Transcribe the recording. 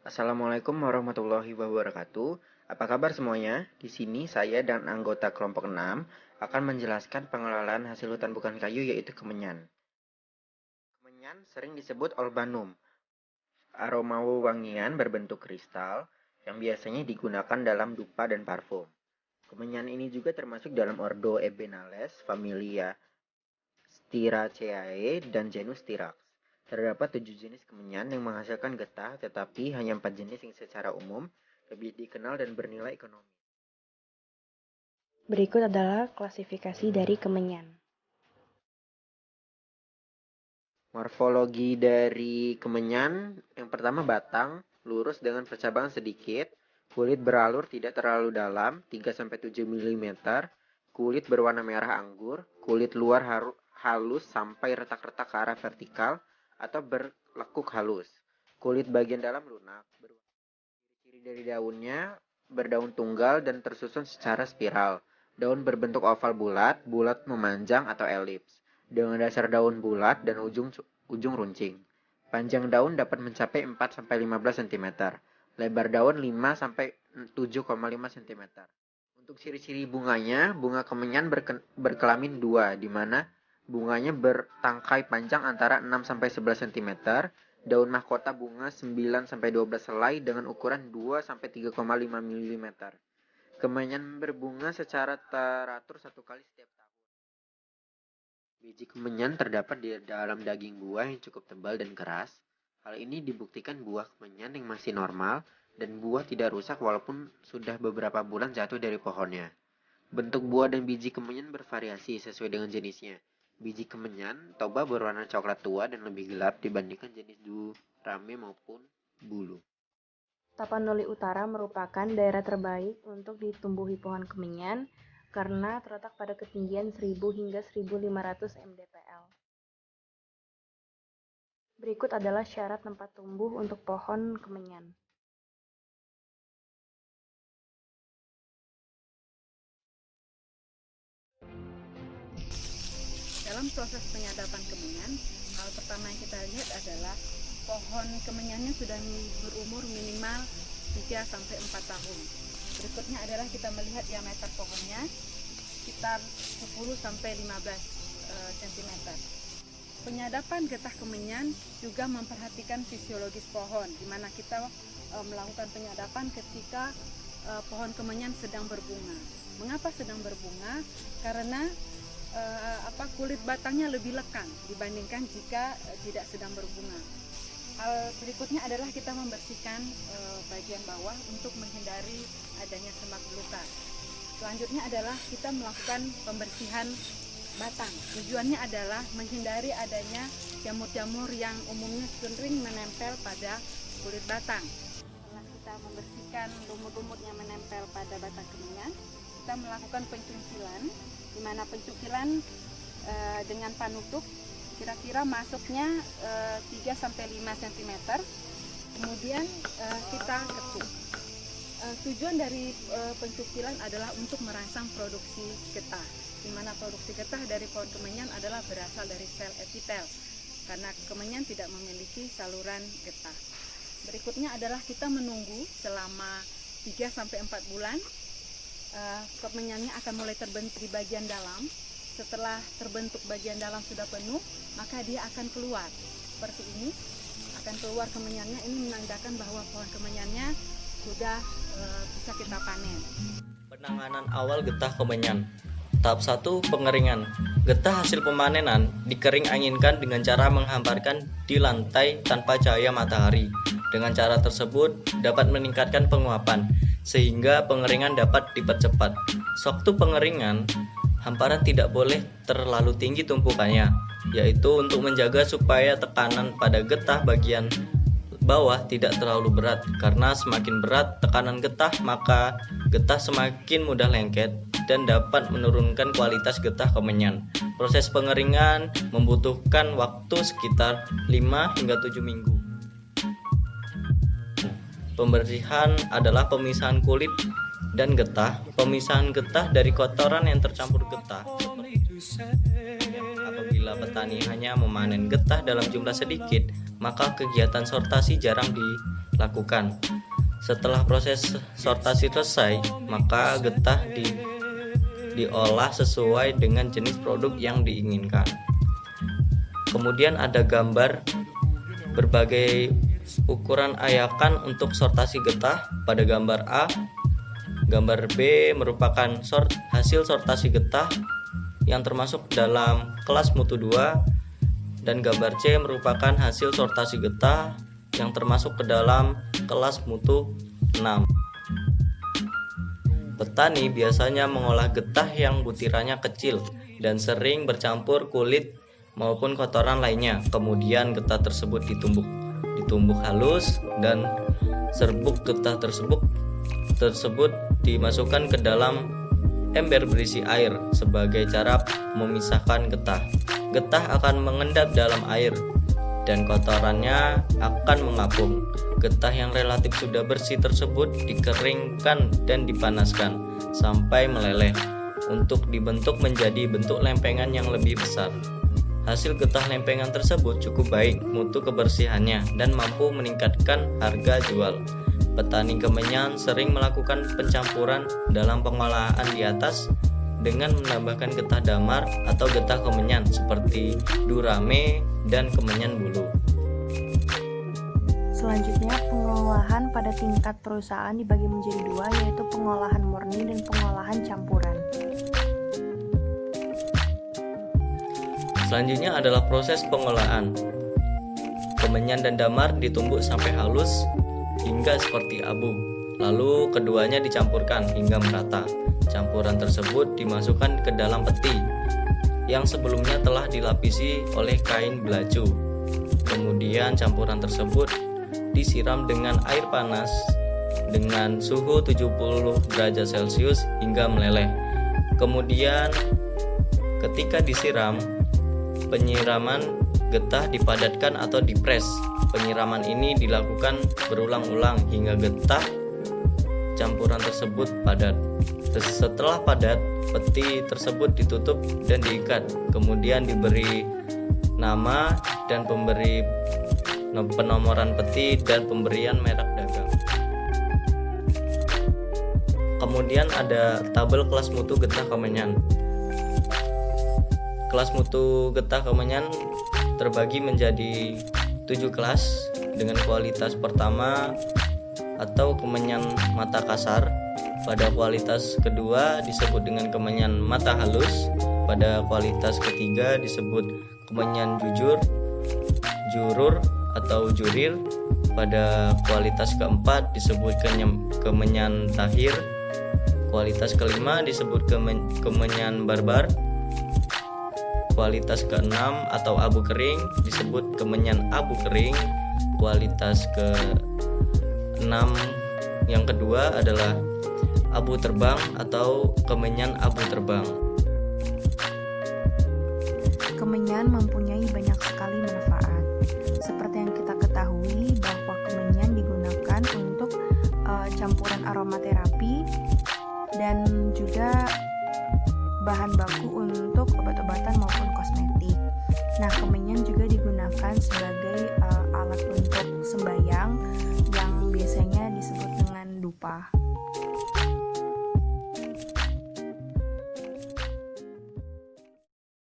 Assalamualaikum warahmatullahi wabarakatuh. Apa kabar semuanya? Di sini saya dan anggota kelompok 6 akan menjelaskan pengelolaan hasil hutan bukan kayu yaitu kemenyan. Kemenyan sering disebut olbanum, aroma wewangian berbentuk kristal yang biasanya digunakan dalam dupa dan parfum. Kemenyan ini juga termasuk dalam ordo Ebenales, familia Styraceae, dan genus Styrax. Terdapat 7 jenis kemenyan yang menghasilkan getah, tetapi hanya 4 jenis yang secara umum lebih dikenal dan bernilai ekonomi. Berikut adalah klasifikasi dari kemenyan. Morfologi dari kemenyan, yang pertama batang, lurus dengan percabangan sedikit, kulit beralur tidak terlalu dalam, 3-7 mm, kulit berwarna merah anggur, kulit luar halus sampai retak-retak ke arah vertikal atau berlekuk halus. Kulit bagian dalam lunak. Ciri dari daunnya berdaun tunggal dan tersusun secara spiral. Daun berbentuk oval bulat, bulat memanjang atau elips, dengan dasar daun bulat dan ujung runcing. Panjang daun dapat mencapai 4-15 cm. Lebar daun 5-7,5 cm. Untuk ciri-ciri bunganya, bunga kemenyan berkelamin dua, di mana bunganya bertangkai panjang antara 6-11 cm, daun mahkota bunga 9-12 helai dengan ukuran 2-3,5 mm. Kemenyan berbunga secara teratur satu kali setiap tahun. Biji kemenyan terdapat di dalam daging buah yang cukup tebal dan keras. Hal ini dibuktikan buah kemenyan yang masih normal dan buah tidak rusak walaupun sudah beberapa bulan jatuh dari pohonnya. Bentuk buah dan biji kemenyan bervariasi sesuai dengan jenisnya. Biji kemenyan toba berwarna coklat tua dan lebih gelap dibandingkan jenis durame maupun bulu. Tapanuli Utara merupakan daerah terbaik untuk ditumbuhi pohon kemenyan karena terletak pada ketinggian 1000 hingga 1500 mdpl. Berikut adalah syarat tempat tumbuh untuk pohon kemenyan. Dalam proses penyadapan kemenyan, hal pertama yang kita lihat adalah pohon kemenyannya sudah berumur minimal 3-4 tahun. Berikutnya adalah kita melihat diameter pohonnya sekitar 10-15 cm. Penyadapan getah kemenyan juga memperhatikan fisiologis pohon, di mana kita melakukan penyadapan ketika pohon kemenyan sedang berbunga. Mengapa sedang berbunga? Karena kulit batangnya lebih lekang dibandingkan jika tidak sedang berbunga. Hal berikutnya adalah kita membersihkan bagian bawah untuk menghindari adanya semak belukar. Selanjutnya adalah kita melakukan pembersihan batang. Tujuannya adalah menghindari adanya jamur-jamur yang umumnya sering menempel pada kulit batang. Setelah kita membersihkan lumut-lumut yang menempel pada batang kemenyan, kita melakukan pencucilan, di mana pencucilan dengan panutup kira-kira masuknya 3-5 cm. Kemudian kita ketuk. Tujuan dari pencucilan adalah untuk merangsang produksi getah, di mana produksi getah dari pohon kemenyan adalah berasal dari sel epitel, karena kemenyan tidak memiliki saluran getah. Berikutnya adalah kita menunggu selama 3-4 bulan. Kemenyannya akan mulai terbentuk di bagian dalam. Setelah terbentuk bagian dalam sudah penuh, maka dia akan keluar seperti ini, akan keluar kemenyannya. Ini menandakan bahwa pohon kemenyannya sudah bisa kita panen. Penanganan awal getah kemenyan. Tahap 1, pengeringan. Getah hasil pemanenan dikering anginkan dengan cara menghamparkan di lantai tanpa cahaya matahari. Dengan cara tersebut dapat meningkatkan penguapan sehingga pengeringan dapat dipercepat. Sewaktu pengeringan, hamparan tidak boleh terlalu tinggi tumpukannya, yaitu untuk menjaga supaya tekanan pada getah bagian bawah tidak terlalu berat, karena semakin berat tekanan getah maka getah semakin mudah lengket dan dapat menurunkan kualitas getah kemenyan. Proses pengeringan membutuhkan waktu sekitar 5-7 minggu. Pembersihan adalah pemisahan kulit dan getah. Pemisahan getah dari kotoran yang tercampur getah. Apabila petani hanya memanen getah dalam jumlah sedikit, maka kegiatan sortasi jarang dilakukan. Setelah proses sortasi selesai, maka getah diolah sesuai dengan jenis produk yang diinginkan. Kemudian ada gambar berbagai ukuran ayakan untuk sortasi getah. Pada gambar A, gambar B merupakan hasil sortasi getah yang termasuk dalam kelas mutu 2, dan gambar C merupakan hasil sortasi getah yang termasuk ke dalam kelas mutu 6. Petani biasanya mengolah getah yang butirannya kecil dan sering bercampur kulit maupun kotoran lainnya. Kemudian getah tersebut ditumbuk halus, dan serbuk getah tersebut dimasukkan ke dalam ember berisi air sebagai cara memisahkan getah. Getah akan mengendap dalam air dan kotorannya akan mengapung. Getah yang relatif sudah bersih tersebut dikeringkan dan dipanaskan sampai meleleh untuk dibentuk menjadi bentuk lempengan yang lebih besar. Hasil getah lempengan tersebut cukup baik mutu kebersihannya dan mampu meningkatkan harga jual. Petani kemenyan sering melakukan pencampuran dalam pengolahan di atas dengan menambahkan getah damar atau getah kemenyan seperti durame dan kemenyan bulu. Selanjutnya, pengolahan pada tingkat perusahaan dibagi menjadi dua, yaitu pengolahan murni dan pengolahan campuran. Selanjutnya adalah proses pengolahan. Kemenyan dan damar ditumbuk sampai halus hingga seperti abu. Lalu keduanya dicampurkan hingga merata. Campuran tersebut dimasukkan ke dalam peti yang sebelumnya telah dilapisi oleh kain belacu. Kemudian campuran tersebut disiram dengan air panas dengan suhu 70 derajat Celcius hingga meleleh. Kemudian ketika disiram, penyiraman getah dipadatkan atau dipres. Penyiraman ini dilakukan berulang-ulang hingga getah campuran tersebut padat. Setelah padat, peti tersebut ditutup dan diikat. Kemudian diberi nama dan pemberi penomoran peti dan pemberian merek dagang. Kemudian ada tabel kelas mutu getah kemenyan. Kelas mutu getah kemenyan terbagi menjadi 7 kelas dengan kualitas pertama atau kemenyan mata kasar. Pada kualitas kedua disebut dengan kemenyan mata halus. Pada kualitas ketiga disebut kemenyan jurur atau jurir. Pada kualitas keempat disebut kemenyan tahir. Kualitas kelima disebut kemenyan barbar. Kualitas ke-6 atau abu kering disebut kemenyan abu kering. Kualitas ke-6 yang kedua adalah abu terbang atau kemenyan abu terbang. Kemenyan mempunyai banyak sekali manfaat. Seperti yang kita ketahui bahwa kemenyan digunakan untuk campuran aromaterapi dan juga bahan baku untuk obat-obatan maupun kosmetik. Nah, kemenyan juga